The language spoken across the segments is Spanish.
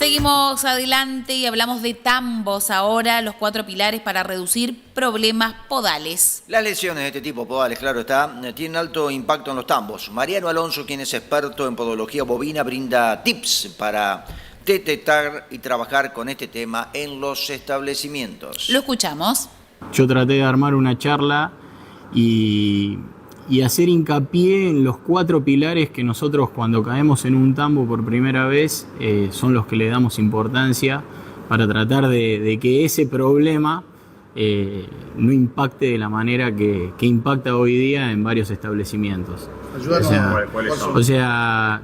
Seguimos adelante y hablamos de tambos ahora, los 4 pilares para reducir problemas podales. Las lesiones de este tipo, podales, claro está, tienen alto impacto en los tambos. Mariano Alonso, quien es experto en podología bovina, brinda tips para detectar y trabajar con este tema en los establecimientos. Lo escuchamos. Yo traté de armar una charla y hacer hincapié en los 4 pilares que nosotros cuando caemos en un tambo por primera vez son los que le damos importancia para tratar de que ese problema no impacte de la manera que impacta hoy día en varios establecimientos. O sea,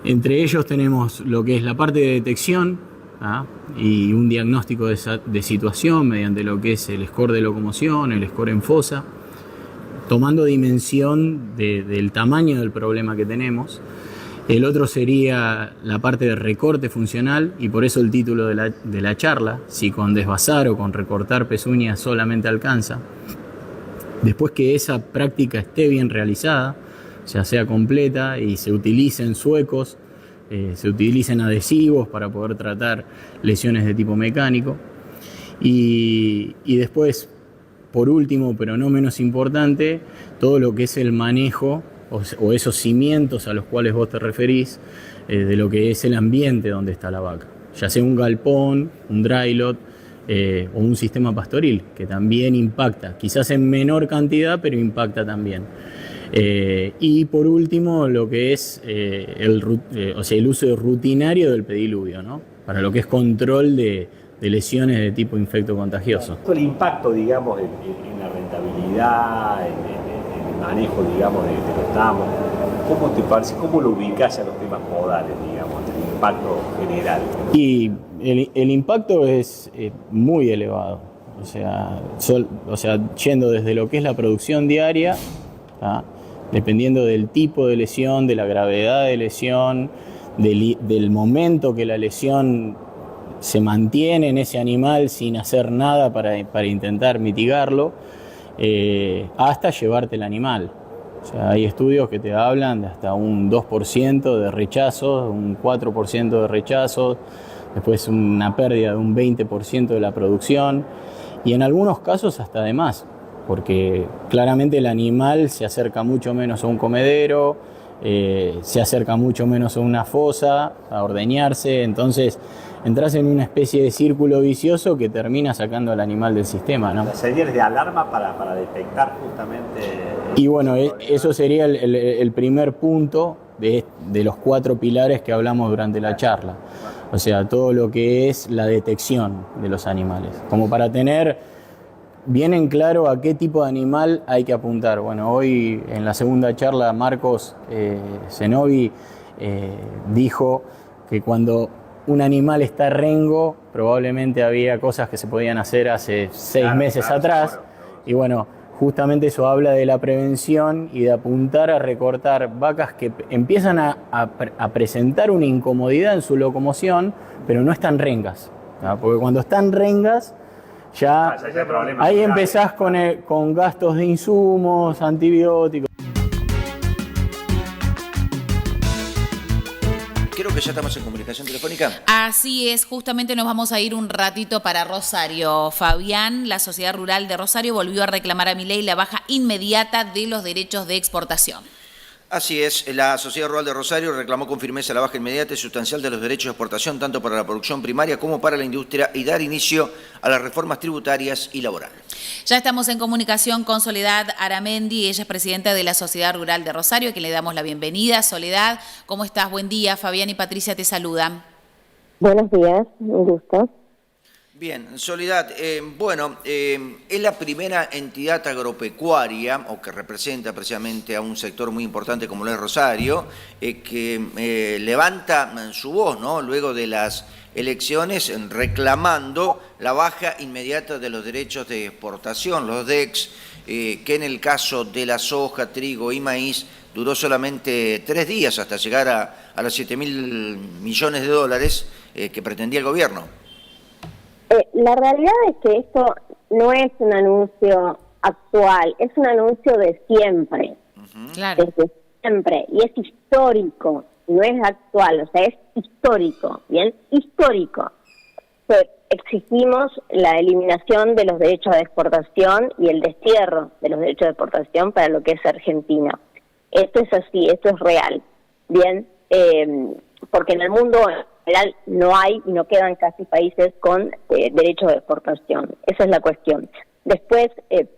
entre ellos tenemos lo que es la parte de detección, ¿ah? Y un diagnóstico de situación mediante lo que es el score de locomoción, el score en fosa, tomando dimensión del tamaño del problema que tenemos. El otro sería la parte de recorte funcional, y por eso el título de la charla, si con desvasar o con recortar pezuñas solamente alcanza. Después que esa práctica esté bien realizada, ya sea completa y se utilicen suecos, se utilicen adhesivos para poder tratar lesiones de tipo mecánico. Y después, por último, pero no menos importante, todo lo que es el manejo o esos cimientos a los cuales vos te referís, de lo que es el ambiente donde está la vaca. Ya sea un galpón, un dry lot o un sistema pastoril, que también impacta, quizás en menor cantidad, pero impacta también. Y por último, lo que es el uso rutinario del pediluvio, ¿no? Para lo que es control de lesiones de tipo infecto contagioso. El impacto, digamos, en la rentabilidad, en el manejo, digamos, de los tambos, ¿cómo te parece? ¿Cómo lo ubicás a los temas podales, digamos, el impacto general? Y el impacto es muy elevado, o sea, yendo desde lo que es la producción diaria, ¿tá? Dependiendo del tipo de lesión, de la gravedad de lesión, del momento que la lesión se mantiene en ese animal sin hacer nada para intentar mitigarlo, hasta llevarte el animal. O sea, hay estudios que te hablan de hasta un 2% de rechazos, un 4% de rechazos, después una pérdida de un 20% de la producción, y en algunos casos hasta de más, porque claramente el animal se acerca mucho menos a un comedero, se acerca mucho menos a una fosa, a ordeñarse, entonces entras en una especie de círculo vicioso que termina sacando al animal del sistema, ¿no? Las señales de alarma para detectar justamente... Y bueno, eso sería el primer punto de los 4 pilares que hablamos durante la charla. O sea, todo lo que es la detección de los animales, como para tener bien en claro a qué tipo de animal hay que apuntar. Bueno, hoy en la segunda charla Marcos Zenobi dijo que cuando un animal está rengo, probablemente había cosas que se podían hacer hace 6 meses atrás. Y bueno, justamente eso habla de la prevención y de apuntar a recortar vacas que empiezan a presentar una incomodidad en su locomoción, pero no están rengas, ¿no? Porque cuando están rengas, ya ahí empezás con gastos de insumos, antibióticos. Creo que ya estamos en comunicación telefónica. Así es, justamente nos vamos a ir un ratito para Rosario. Fabián, la Sociedad Rural de Rosario volvió a reclamar a Milei la baja inmediata de los derechos de exportación. Así es, la Sociedad Rural de Rosario reclamó con firmeza la baja inmediata y sustancial de los derechos de exportación tanto para la producción primaria como para la industria y dar inicio a las reformas tributarias y laborales. Ya estamos en comunicación con Soledad Aramendi, ella es presidenta de la Sociedad Rural de Rosario, a quien le damos la bienvenida. Soledad, ¿cómo estás? Buen día, Fabián y Patricia te saludan. Buenos días, un gusto. Bien, Soledad, es la primera entidad agropecuaria, o que representa precisamente a un sector muy importante como lo es Rosario, que levanta su voz, ¿no?, luego de las elecciones, reclamando la baja inmediata de los derechos de exportación, los DEX, que en el caso de la soja, trigo y maíz duró solamente 3 días hasta llegar a los 7.000 millones de dólares que pretendía el gobierno. La realidad es que esto no es un anuncio actual, es un anuncio de siempre, Claro. desde siempre, y es histórico, no es actual, o sea, es histórico, bien, histórico. Exigimos la eliminación de los derechos de exportación y el destierro de los derechos de exportación para lo que es Argentina. Esto es así, esto es real, bien, porque en el mundo en general no hay y no quedan casi países con derechos de exportación. Esa es la cuestión. Después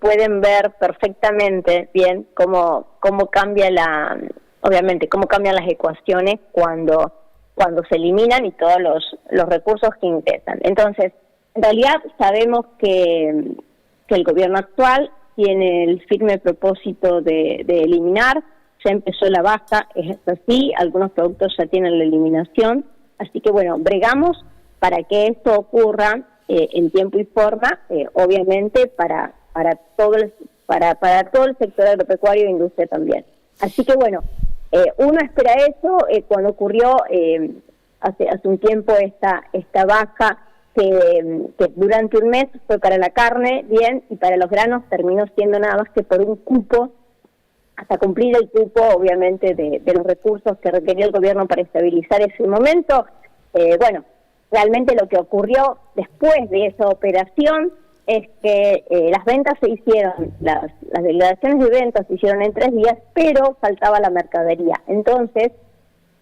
pueden ver perfectamente bien cómo cambia obviamente cómo cambian las ecuaciones cuando se eliminan y todos los recursos que ingresan. Entonces, en realidad sabemos que el gobierno actual tiene el firme propósito de eliminar. Ya empezó la baja, es así, algunos productos ya tienen la eliminación, así que bueno, bregamos para que esto ocurra en tiempo y forma, obviamente para todo el sector agropecuario e industria también. Así que bueno, uno espera eso. Cuando ocurrió hace un tiempo esta baja que durante un mes fue para la carne, bien, y para los granos terminó siendo nada más que por un cupo, hasta cumplir el cupo, obviamente, de los recursos que requería el gobierno para estabilizar ese momento. Bueno, realmente lo que ocurrió después de esa operación es que las ventas se hicieron, las declaraciones de ventas se hicieron en 3 días, pero faltaba la mercadería. Entonces,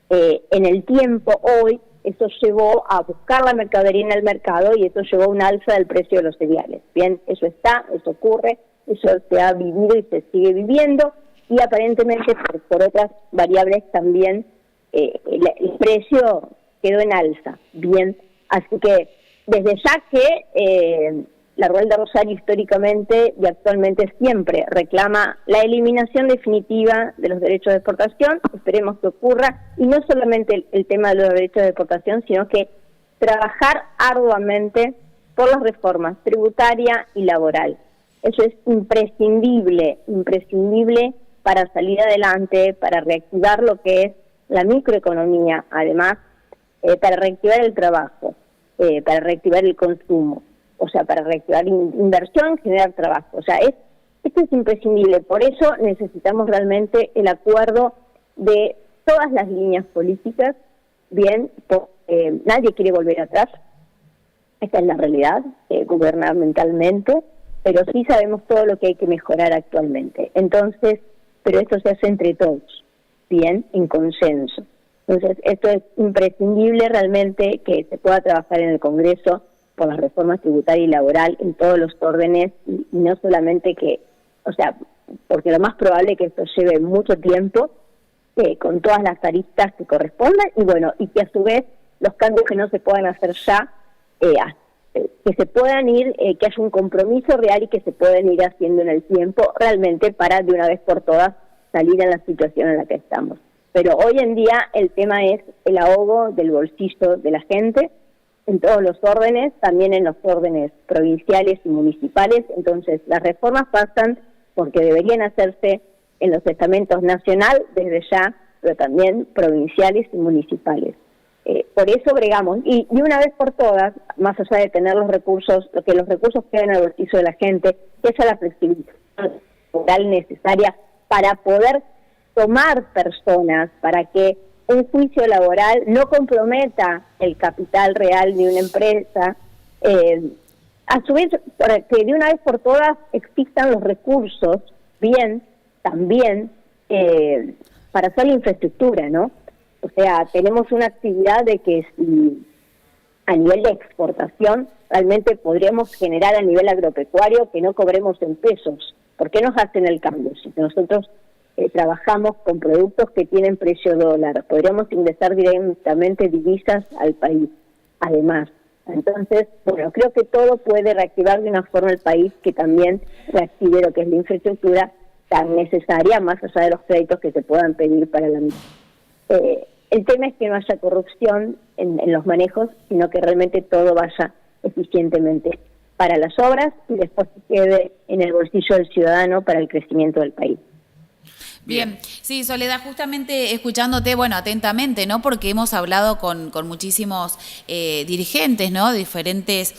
en el tiempo hoy, eso llevó a buscar la mercadería en el mercado y eso llevó a un alza del precio de los cereales. Bien, eso ocurre, eso se ha vivido y se sigue viviendo, y aparentemente por otras variables también el precio quedó en alza. Bien, así que desde ya que la Rural de Rosario históricamente y actualmente siempre reclama la eliminación definitiva de los derechos de exportación, esperemos que ocurra, y no solamente el tema de los derechos de exportación, sino que trabajar arduamente por las reformas tributaria y laboral. Eso es imprescindible para salir adelante, para reactivar lo que es la microeconomía, además, para reactivar el trabajo, para reactivar el consumo, o sea, para reactivar inversión, generar trabajo. O sea, esto es imprescindible. Por eso necesitamos realmente el acuerdo de todas las líneas políticas, bien, nadie quiere volver atrás, esta es la realidad, gubernamentalmente, pero sí sabemos todo lo que hay que mejorar actualmente. Entonces, pero esto se hace entre todos, bien, en consenso. Entonces, esto es imprescindible realmente que se pueda trabajar en el Congreso por las reformas tributaria y laboral en todos los órdenes, y no solamente o sea, porque lo más probable es que esto lleve mucho tiempo, con todas las aristas que correspondan, y bueno, y que a su vez los cambios que no se puedan hacer ya, que se puedan ir, que haya un compromiso real y que se puedan ir haciendo en el tiempo realmente para de una vez por todas salir en la situación en la que estamos. Pero hoy en día el tema es el ahogo del bolsillo de la gente en todos los órdenes, también en los órdenes provinciales y municipales. Entonces las reformas pasan porque deberían hacerse en los estamentos nacional desde ya, pero también provinciales y municipales. Por eso bregamos, y una vez por todas, más allá de tener los recursos, que los recursos queden al bolsillo de la gente, que haya la flexibilidad laboral necesaria para poder tomar personas, para que un juicio laboral no comprometa el capital real de una empresa, a su vez, para que de una vez por todas existan los recursos, bien, también, para hacer la infraestructura, ¿no? O sea, tenemos una actividad de que si a nivel de exportación realmente podríamos generar a nivel agropecuario que no cobremos en pesos. ¿Por qué nos hacen el cambio? Si nosotros trabajamos con productos que tienen precio dólar, podríamos ingresar directamente divisas al país, además. Entonces, bueno, creo que todo puede reactivar de una forma el país que también reactive lo que es la infraestructura tan necesaria, más allá de los créditos que se puedan pedir para la misma. El tema es que no haya corrupción en los manejos, sino que realmente todo vaya eficientemente para las obras y después quede en el bolsillo del ciudadano para el crecimiento del país. Bien, sí, Soledad, justamente escuchándote, bueno, atentamente, ¿no? Porque hemos hablado con muchísimos dirigentes, ¿no? De diferentes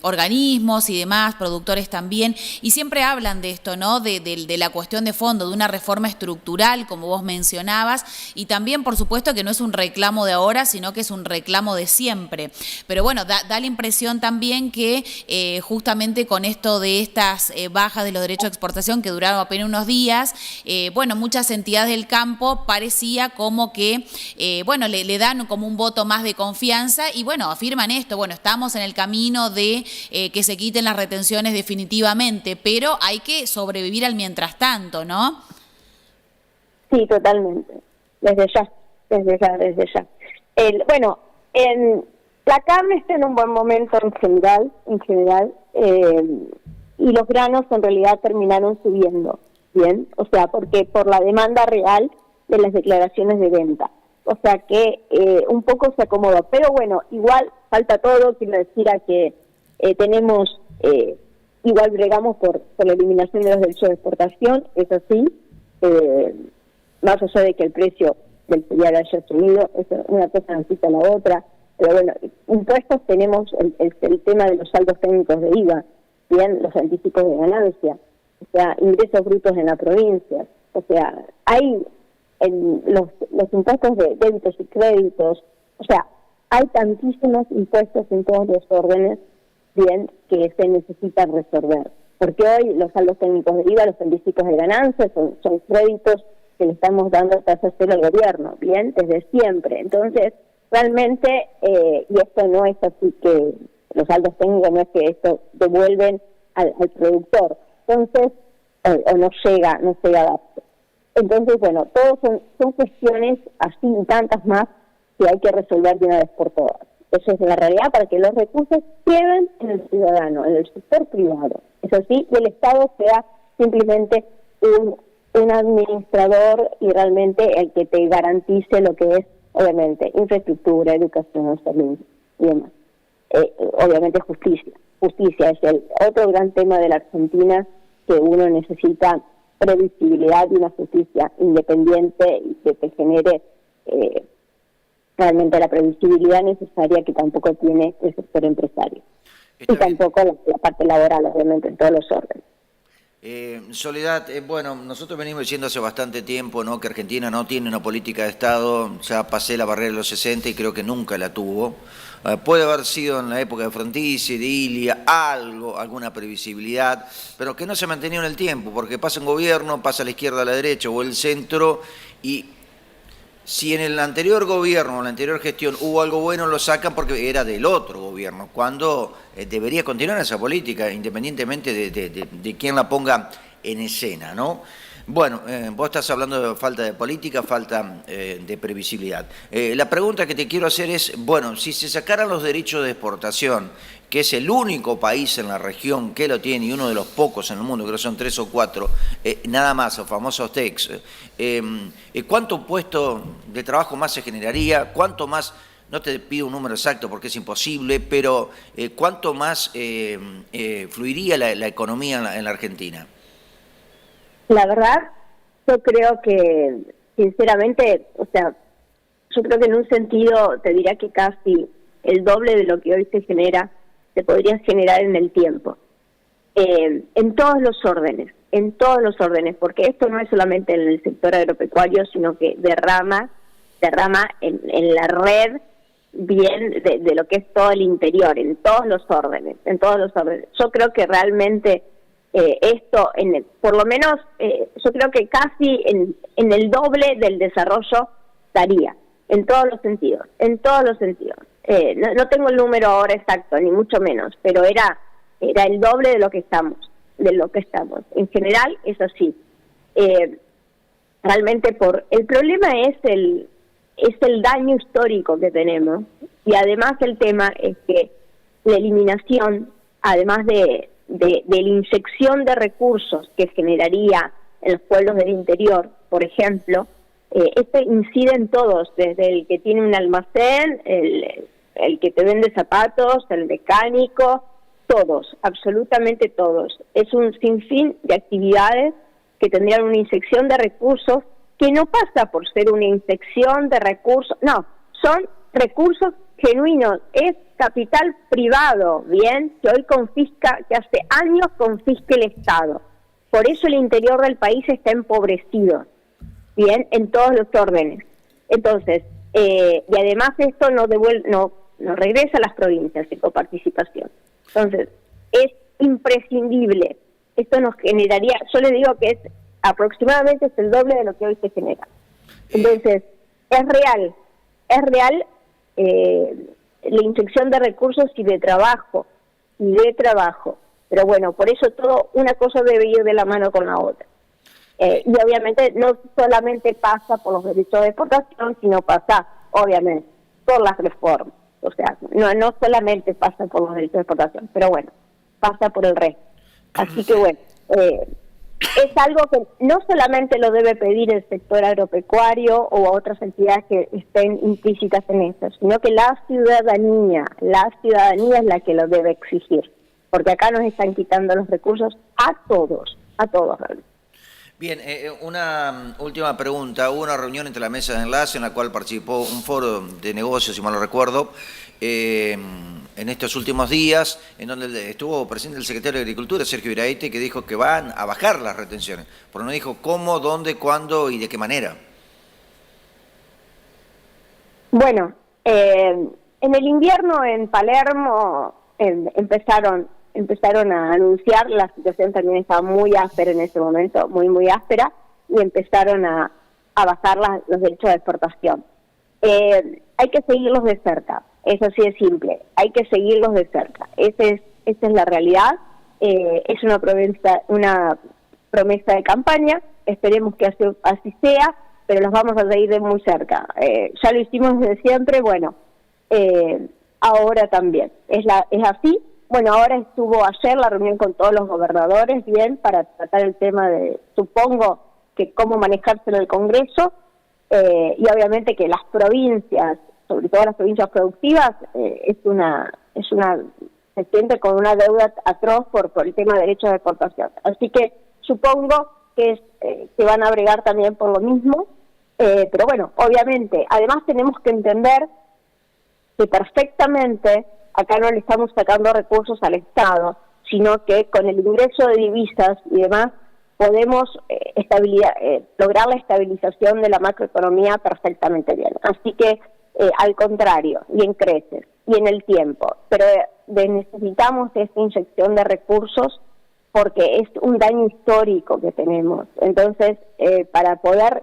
organismos y demás, productores también, y siempre hablan de esto, ¿no? De la cuestión de fondo, de una reforma estructural, como vos mencionabas, y también, por supuesto, que no es un reclamo de ahora, sino que es un reclamo de siempre. Pero bueno, da la impresión también que justamente con esto de estas bajas de los derechos de exportación que duraron apenas unos días, bueno, muchas entidades del campo parecía como que, bueno, le dan como un voto más de confianza y, bueno, afirman esto, bueno, estamos en el camino de que se quiten las retenciones definitivamente, pero hay que sobrevivir al mientras tanto, ¿no? Sí, totalmente, desde ya. Bueno, la carne está en un buen momento en general, y los granos en realidad terminaron subiendo, ¿bien? O sea, porque por la demanda real de las declaraciones de venta. O sea que un poco se acomodó. Pero bueno, igual falta todo, quiero decir a que tenemos, igual bregamos por la eliminación de los derechos de exportación, es así, más allá de que el precio del cereal haya subido, una cosa no quita la otra. Pero bueno, impuestos tenemos el tema de los saldos técnicos de IVA, bien, los anticipos de ganancia, o sea, ingresos brutos en la provincia, o sea, hay los impuestos de débitos y créditos, o sea, hay tantísimos impuestos en todos los órdenes, bien, que se necesitan resolver, porque hoy los saldos técnicos de IVA, los anticipos de ganancia, son créditos que le estamos dando tasa cero al gobierno, bien, desde siempre. Entonces, realmente, y esto no es así que los saldos técnicos, no es que esto devuelven al productor, entonces, o no llega a gasto. Entonces, bueno, todos son cuestiones así y tantas más que hay que resolver de una vez por todas. Eso es la realidad, para que los recursos queden en el ciudadano, en el sector privado. Eso sí, y el Estado sea simplemente un administrador y realmente el que te garantice lo que es, obviamente, infraestructura, educación, salud y demás. Obviamente justicia. Justicia es el otro gran tema de la Argentina, que uno necesita previsibilidad y una justicia independiente y que te genere realmente la previsibilidad necesaria que tampoco tiene el sector empresario. Y tampoco la parte laboral, obviamente, en todos los órdenes. Soledad, bueno, nosotros venimos diciendo hace bastante tiempo, ¿no?, que Argentina no tiene una política de Estado. Ya pasé la barrera de los 60 y creo que nunca la tuvo. Puede haber sido en la época de Frondizi, de Ilia, alguna previsibilidad, pero que no se ha mantenido en el tiempo, porque pasa un gobierno, pasa a la izquierda, a la derecha o el centro, y si en el anterior gobierno o en la anterior gestión hubo algo bueno, lo sacan porque era del otro gobierno, cuando debería continuar esa política, independientemente de quién la ponga en escena, ¿no? Bueno, vos estás hablando de falta de política, falta de previsibilidad. La pregunta que te quiero hacer es, bueno, si se sacaran los derechos de exportación, que es el único país en la región que lo tiene y uno de los pocos en el mundo, creo que son 3 o 4, nada más, los famosos TECs, ¿cuánto puesto de trabajo más se generaría? ¿Cuánto más? No te pido un número exacto porque es imposible, pero ¿cuánto más fluiría la economía en la Argentina? La verdad, yo creo que, sinceramente, o sea, yo creo que en un sentido te diría que casi el doble de lo que hoy se genera, se podría generar en el tiempo. En todos los órdenes, porque esto no es solamente en el sector agropecuario, sino que derrama en la red bien de lo que es todo el interior, en todos los órdenes. Yo creo que realmente esto, por lo menos, yo creo que casi en el doble del desarrollo estaría, en todos los sentidos. No tengo el número ahora exacto, ni mucho menos, pero era el doble de lo que estamos. En general es así. Realmente el problema es el daño histórico que tenemos, y además el tema es que la eliminación, además de la inyección de recursos que generaría en los pueblos del interior, por ejemplo, incide en todos, desde el que tiene un almacén, el que te vende zapatos, el mecánico, todos, absolutamente todos. Es un sinfín de actividades que tendrían una inyección de recursos que no pasa por ser una inyección de recursos, no, son recursos genuinos, es capital privado, bien, que hoy confisca, que hace años confisca el Estado. Por eso el interior del país está empobrecido, bien, en todos los órdenes. Entonces, y además esto no regresa a las provincias en coparticipación. Entonces, es imprescindible. Esto nos generaría, yo le digo que es aproximadamente es el doble de lo que hoy se genera. Entonces, es real la inyección de recursos y de trabajo. Pero bueno, por eso una cosa debe ir de la mano con la otra. Y obviamente no solamente pasa por los derechos de exportación, sino pasa, obviamente, por las reformas. O sea, no solamente pasa por los derechos de exportación, pero bueno, pasa por el resto. Así que bueno, es algo que no solamente lo debe pedir el sector agropecuario o otras entidades que estén implícitas en eso, sino que la ciudadanía es la que lo debe exigir, porque acá nos están quitando los recursos a todos realmente. Bien, una última pregunta. Hubo una reunión entre la mesa de enlace en la cual participó un foro de negocios, si mal no recuerdo, en estos últimos días, en donde estuvo presente el secretario de Agricultura, Sergio Iraete, que dijo que van a bajar las retenciones, pero no dijo cómo, dónde, cuándo y de qué manera. Bueno, en el invierno en Palermo empezaron a anunciar, la situación también estaba muy áspera en ese momento, muy áspera, y empezaron a bajar los derechos de exportación. Hay que seguirlos de cerca, eso sí es simple, hay que seguirlos de cerca, esa es la realidad, es una promesa de campaña, esperemos que así sea, pero los vamos a seguir de muy cerca. Ya lo hicimos desde siempre, bueno, ahora también, es así. Bueno, ahora estuvo ayer la reunión con todos los gobernadores, bien, para tratar el tema de, supongo, que cómo manejarse en el Congreso, y obviamente que las provincias, sobre todo las provincias productivas, se siente con una deuda atroz por el tema de derechos de exportación. Así que supongo que se van a bregar también por lo mismo, pero bueno, obviamente, además tenemos que entender que perfectamente acá no le estamos sacando recursos al Estado, sino que con el ingreso de divisas y demás podemos lograr la estabilización de la macroeconomía perfectamente bien. Así que, al contrario, y en creces, y en el tiempo, pero necesitamos esta inyección de recursos porque es un daño histórico que tenemos. Entonces, para poder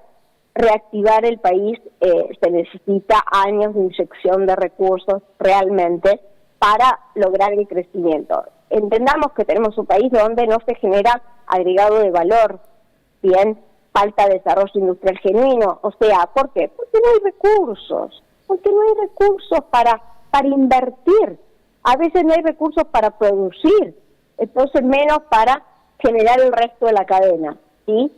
reactivar el país se necesita años de inyección de recursos realmente para lograr el crecimiento. Entendamos que tenemos un país donde no se genera agregado de valor, bien, falta desarrollo industrial genuino, o sea, ¿por qué? Porque no hay recursos para invertir, a veces no hay recursos para producir, entonces menos para generar el resto de la cadena, ¿sí?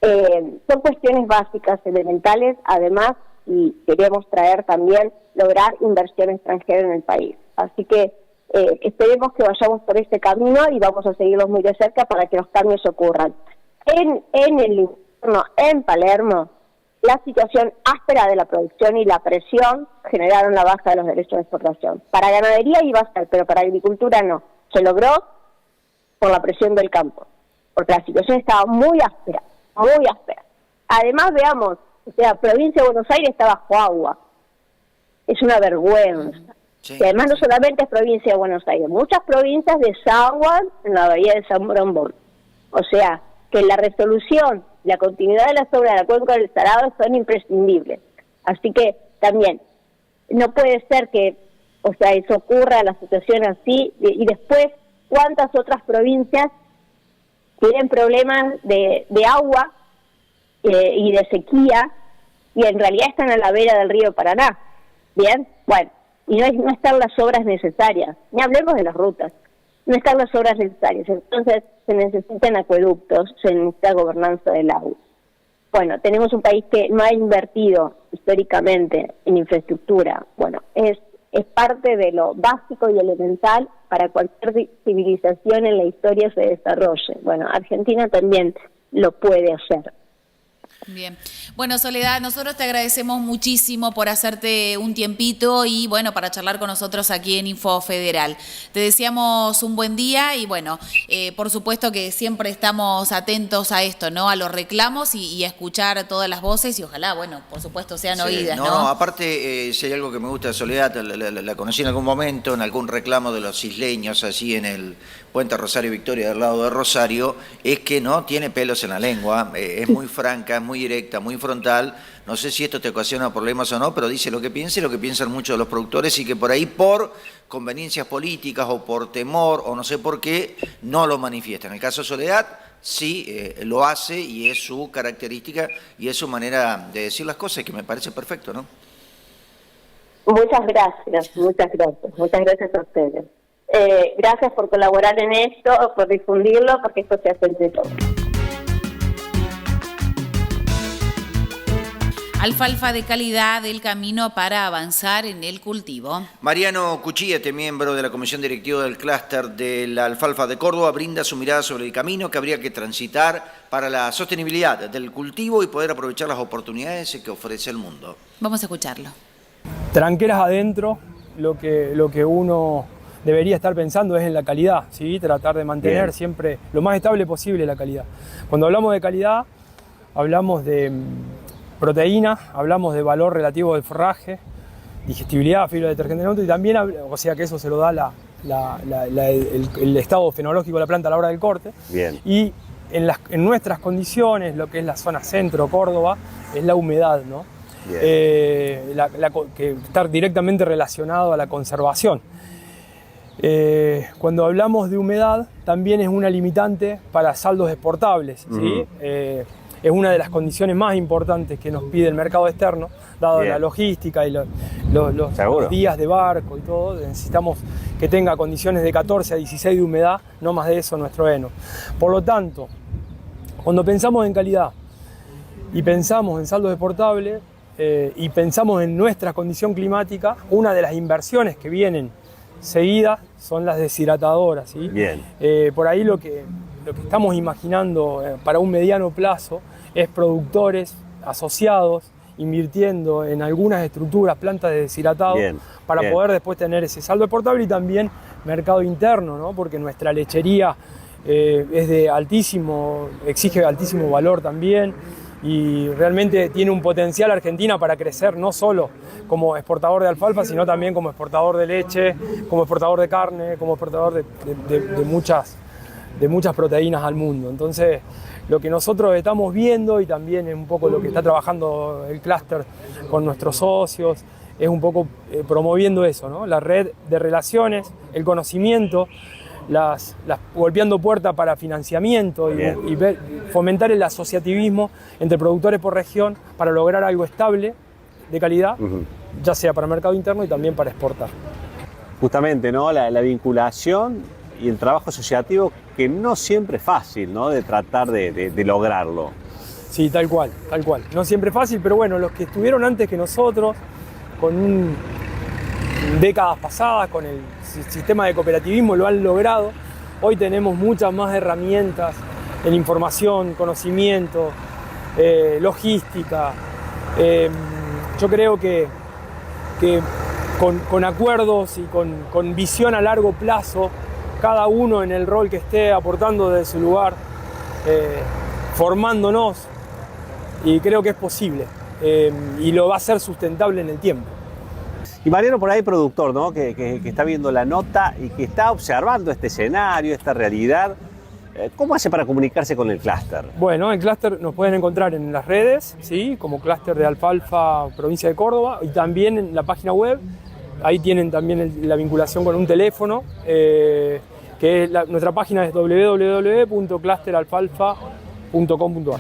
Son cuestiones básicas, elementales, además, y queremos traer también, lograr inversión extranjera en el país. Así que esperemos que vayamos por este camino y vamos a seguirlos muy de cerca para que los cambios ocurran. En el invierno, en Palermo, la situación áspera de la producción y la presión generaron la baja de los derechos de exportación. Para ganadería iba a ser, pero para agricultura no. Se logró por la presión del campo, porque la situación estaba muy áspera. Además, veamos, o sea, provincia de Buenos Aires está bajo agua. Es una vergüenza. Sí. Y además no solamente es provincia de Buenos Aires, muchas provincias desaguan en la bahía de San Borondón. O sea, que la resolución, la continuidad de las obras de la cuenca del Salado son imprescindibles. Así que también, no puede ser que, o sea, eso ocurra, la situación así, y después, ¿cuántas otras provincias tienen problemas de agua y de sequía, y en realidad están a la vera del río Paraná? Bien, bueno, y no están las obras necesarias, ni hablemos de las rutas, no están las obras necesarias, entonces se necesitan acueductos, se necesita gobernanza del agua. Bueno, tenemos un país que no ha invertido históricamente en infraestructura, bueno, es parte de lo básico y elemental para cualquier civilización en la historia se desarrolle. Bueno, Argentina también lo puede hacer. Bien. Bueno, Soledad, nosotros te agradecemos muchísimo por hacerte un tiempito y, bueno, para charlar con nosotros aquí en Info Federal. Te deseamos un buen día y, bueno, por supuesto que siempre estamos atentos a esto, ¿no? A los reclamos y a escuchar todas las voces y ojalá, bueno, por supuesto sean oídas, ¿no? No, aparte, si hay algo que me gusta de Soledad, la conocí en algún momento, en algún reclamo de los isleños, allí en el Puente Rosario Victoria, del lado de Rosario, es que no tiene pelos en la lengua, es muy franca, es muy directa, muy frontal. No sé si esto te ocasiona problemas o no, pero dice lo que piensa y lo que piensan muchos de los productores y que por ahí por conveniencias políticas o por temor o no sé por qué no lo manifiesta. En el caso de Soledad sí lo hace y es su característica y es su manera de decir las cosas que me parece perfecto, ¿no? Muchas gracias a ustedes. Gracias por colaborar en esto, por difundirlo, porque esto se hace entre todos. Alfalfa de calidad, el camino para avanzar en el cultivo. Mariano Cuchillete, miembro de la Comisión Directiva del Clúster de la Alfalfa de Córdoba, brinda su mirada sobre el camino que habría que transitar para la sostenibilidad del cultivo y poder aprovechar las oportunidades que ofrece el mundo. Vamos a escucharlo. Tranqueras adentro, lo que uno debería estar pensando es en la calidad, ¿sí? Tratar de mantener siempre lo más estable posible la calidad. Cuando hablamos de calidad, hablamos de proteína, hablamos de valor relativo del forraje, digestibilidad, fibra detergente neutro y también, o sea que eso se lo da el estado fenológico de la planta a la hora del corte. Bien. Y en nuestras condiciones, lo que es la zona centro, Córdoba, es la humedad, ¿no? Que está directamente relacionado a la conservación. Cuando hablamos de humedad, también es una limitante para saldos exportables, ¿sí? Es una de las condiciones más importantes que nos pide el mercado externo, dado la logística y los días de barco y todo. Necesitamos que tenga condiciones de 14 a 16 de humedad, no más de eso nuestro heno. Por lo tanto, cuando pensamos en calidad y pensamos en saldos exportables y pensamos en nuestra condición climática, una de las inversiones que vienen seguidas son las deshidratadoras, ¿sí? Bien. Por ahí lo que estamos imaginando para un mediano plazo es productores asociados invirtiendo en algunas estructuras, plantas de deshidratado, para poder después tener ese saldo exportable y también mercado interno, ¿no? Porque nuestra lechería es de exige altísimo valor también y realmente tiene un potencial Argentina para crecer no solo como exportador de alfalfa, sino también como exportador de leche, como exportador de carne, como exportador de muchas proteínas al mundo. Entonces, lo que nosotros estamos viendo y también es un poco lo que está trabajando el clúster con nuestros socios, es un poco promoviendo eso, ¿no? La red de relaciones, el conocimiento, golpeando puertas para financiamiento y fomentar el asociativismo entre productores por región para lograr algo estable, de calidad, ya sea para el mercado interno y también para exportar. Justamente, ¿no? La vinculación y el trabajo asociativo que no siempre es fácil, ¿no? De tratar de lograrlo. Sí, tal cual. No siempre es fácil, pero bueno, los que estuvieron antes que nosotros, décadas pasadas, con el sistema de cooperativismo lo han logrado. Hoy tenemos muchas más herramientas en información, conocimiento, logística. Yo creo que con acuerdos y con visión a largo plazo, cada uno en el rol que esté aportando desde su lugar, formándonos, y creo que es posible, y lo va a hacer sustentable en el tiempo. Y Mariano, por ahí productor, ¿no? que está viendo la nota y que está observando este escenario, esta realidad, ¿cómo hace para comunicarse con el clúster? Bueno, el clúster nos pueden encontrar en las redes, ¿sí? Como Clúster de Alfalfa Provincia de Córdoba, y también en la página web. Ahí tienen también la vinculación con un teléfono, que nuestra página es www.clusteralfalfa.com.ar.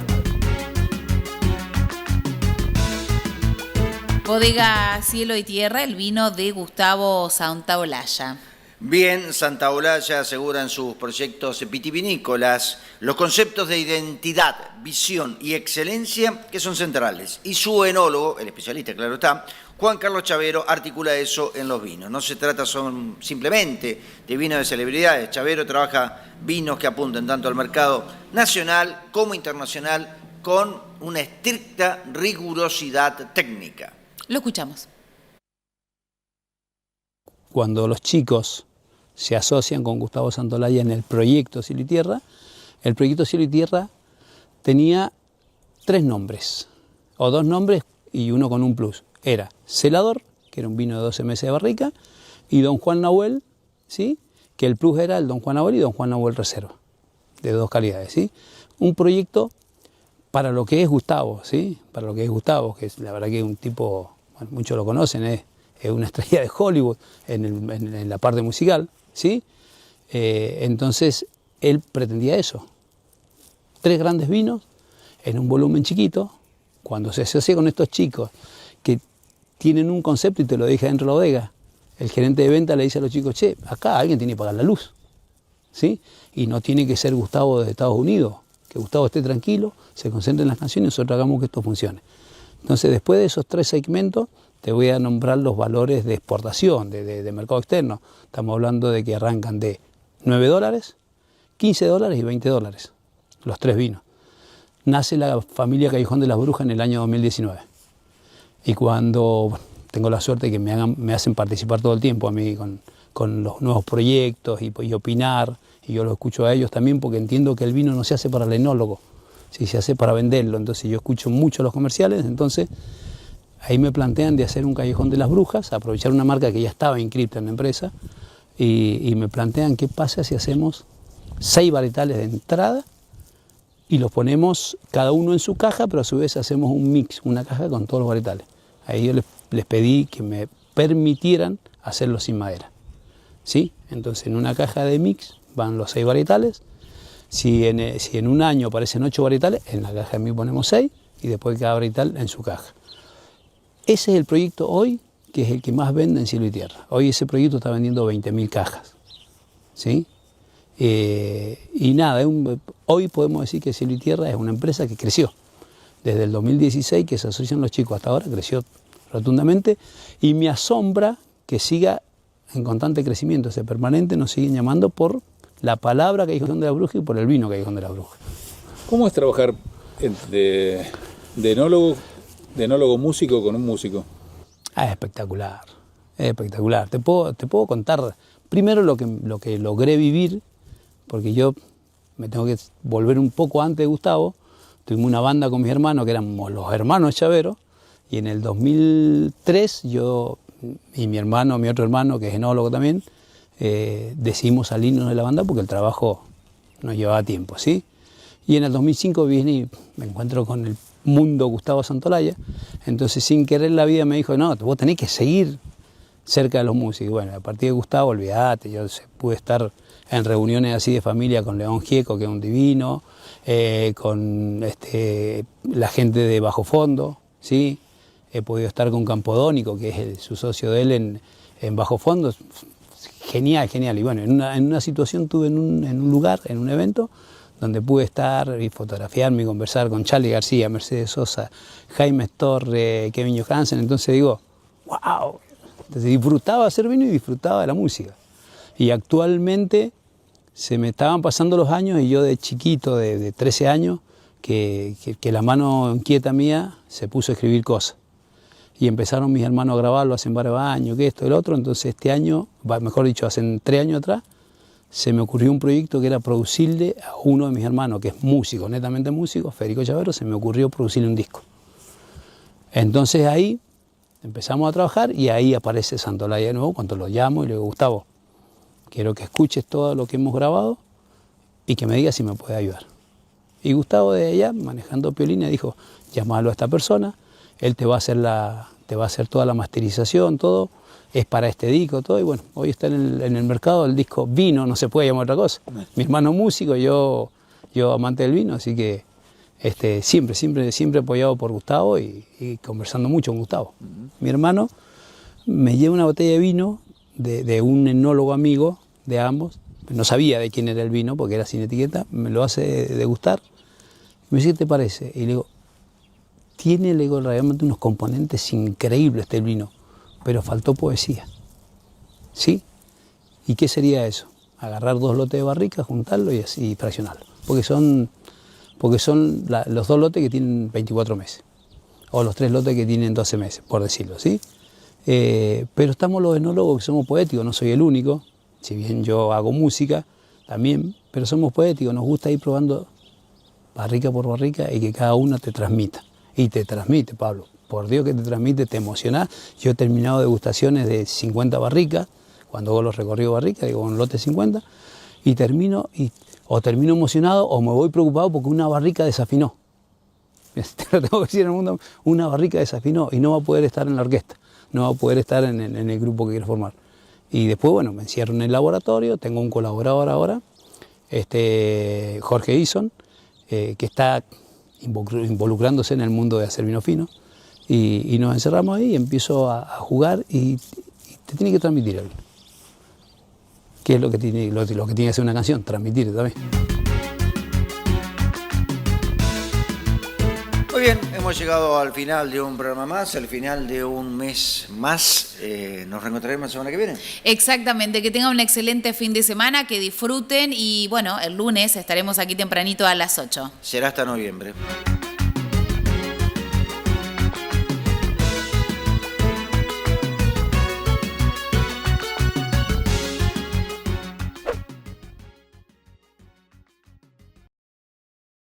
Bodega Cielo y Tierra, el vino de Gustavo Santaolalla. Bien, Santa Olalla asegura en sus proyectos vitivinícolas los conceptos de identidad, visión y excelencia que son centrales. Y su enólogo, el especialista, claro está, Juan Carlos Chavero, articula eso en los vinos. No se trata simplemente de vinos de celebridades. Chavero trabaja vinos que apuntan tanto al mercado nacional como internacional con una estricta rigurosidad técnica. Lo escuchamos. Cuando los chicos se asocian con Gustavo Santolaya en el proyecto Cielo y Tierra, el proyecto Cielo y Tierra tenía 3 nombres, o 2 nombres y uno con un plus. Era Celador, que era un vino de 12 meses de barrica, y Don Juan Nahuel, ¿sí? Que el plus era el Don Juan Nahuel y Don Juan Nahuel Reserva, de 2 calidades, ¿sí? Un proyecto para lo que es Gustavo, ¿sí? Para lo que es Gustavo, que es la verdad que es un tipo, bueno, muchos lo conocen, es una estrella de Hollywood en la parte musical, ¿sí? Entonces, él pretendía eso. 3 grandes vinos en un volumen chiquito. Cuando se asocia con estos chicos que tienen un concepto y te lo deja dentro de la bodega, el gerente de venta le dice a los chicos, che, acá alguien tiene que pagar la luz, ¿sí? Y no tiene que ser Gustavo de Estados Unidos, que Gustavo esté tranquilo, se concentre en las canciones y nosotros hagamos que esto funcione. Entonces, después de esos 3 segmentos, te voy a nombrar los valores de exportación, de mercado externo. Estamos hablando de que arrancan de $9, $15 y $20, los 3 vinos. Nace la familia Callejón de las Brujas en el año 2019. Y cuando tengo la suerte de que me hacen participar todo el tiempo a mí con los nuevos proyectos y opinar, y yo lo escucho a ellos también porque entiendo que el vino no se hace para el enólogo, ¿sí? Se hace para venderlo. Entonces yo escucho mucho los comerciales, entonces ahí me plantean de hacer un Callejón de las Brujas, aprovechar una marca que ya estaba inscripta en la empresa, y me plantean qué pasa si hacemos 6 varietales de entrada y los ponemos cada uno en su caja, pero a su vez hacemos un mix, una caja con todos los varietales. Ahí yo les pedí que me permitieran hacerlo sin madera, ¿sí? Entonces en una caja de mix van los 6 varietales. Si en un año aparecen 8 varietales, en la caja de mí ponemos 6 y después cada varietal en su caja. Ese es el proyecto hoy, que es el que más vende en Cielo y Tierra. Hoy ese proyecto está vendiendo 20.000 cajas, ¿sí? Y nada, hoy podemos decir que Cielo y Tierra es una empresa que creció. Desde el 2016 que se asocian los chicos hasta ahora, creció rotundamente, y me asombra que siga en constante crecimiento, ese permanente, nos siguen llamando por la palabra Callejón de la Bruja y por el vino Callejón de la Bruja. ¿Cómo es trabajar de enólogo músico con un músico? Es espectacular, es espectacular. Te puedo contar primero lo que logré vivir, porque yo me tengo que volver un poco antes de Gustavo. Tuvimos una banda con mis hermanos, que éramos los hermanos Chavero, y en el 2003 yo y mi otro hermano, que es enólogo también, decidimos salirnos de la banda porque el trabajo nos llevaba tiempo, ¿sí? Y en el 2005 vine y me encuentro con el mundo Gustavo Santolaya, entonces sin querer la vida me dijo, no, vos tenés que seguir cerca de los músicos. Bueno, a partir de Gustavo, olvídate, yo pude estar en reuniones así de familia con León Gieco, que es un divino, con la gente de Bajo Fondo, ¿sí? He podido estar con Campodónico, que es su socio de él en Bajo Fondo. Genial, genial. Y bueno, en una situación tuve en un lugar, en un evento, donde pude estar y fotografiarme y conversar con Charly García, Mercedes Sosa, Jaime Torre, Kevin Johansen. Entonces digo, wow. Entonces disfrutaba de hacer vino y disfrutaba de la música. Y actualmente se me estaban pasando los años y yo de chiquito, de 13 años, que la mano inquieta mía se puso a escribir cosas. Y empezaron mis hermanos a grabarlo hace varios años, que esto y lo otro. Entonces este año, mejor dicho, hace 3 años atrás, se me ocurrió un proyecto que era producirle a uno de mis hermanos, que es músico, netamente músico, Federico Chavero, se me ocurrió producirle un disco. Entonces ahí empezamos a trabajar y ahí aparece Santolaya de nuevo, cuando lo llamo y le digo, Gustavo, quiero que escuches todo lo que hemos grabado y que me digas si me puede ayudar. Y Gustavo de allá, manejando piolina, dijo, llámalo a esta persona, él te va a hacer toda la masterización, todo, es para este disco, todo, y bueno, hoy está en el mercado el disco Vino, no se puede llamar otra cosa. Mi hermano músico, yo amante del vino, así que siempre apoyado por Gustavo y conversando mucho con Gustavo. Mi hermano me lleva una botella de vino de un enólogo amigo de ambos, no sabía de quién era el vino porque era sin etiqueta, me lo hace degustar, me dice, ¿qué te parece? Y le digo, tiene, le digo, realmente unos componentes increíbles este vino, pero faltó poesía. ¿Sí? ¿Y qué sería eso? Agarrar 2 lotes de barrica, juntarlo y así fraccionarlo. Porque son los 2 lotes que tienen 24 meses. O los 3 lotes que tienen 12 meses, por decirlo, ¿sí? Pero estamos los enólogos que somos poéticos, no soy el único. Si bien yo hago música también, pero somos poéticos, nos gusta ir probando barrica por barrica y que cada una te transmita. Y te transmite, Pablo, por Dios que te transmite, te emocionás. Yo he terminado degustaciones de 50 barricas, cuando hago los recorridos barricas, digo un lote 50, y termino emocionado o me voy preocupado porque una barrica desafinó. Te lo tengo que decir en el mundo, una barrica desafinó y no va a poder estar en la orquesta, no va a poder estar en el grupo que quiero formar. Y después, bueno, me encierro en el laboratorio, tengo un colaborador ahora, Jorge Ison, que está involucrándose en el mundo de hacer vino fino, y nos encerramos ahí y empiezo a jugar y te tiene que transmitir el vino. ¿Qué es lo que tiene que hacer una canción? Transmitir también. Muy bien, hemos llegado al final de un programa más, al final de un mes más. Nos reencontraremos la semana que viene. Exactamente, que tengan un excelente fin de semana, que disfruten y bueno, el lunes estaremos aquí tempranito a las 8. Será hasta noviembre.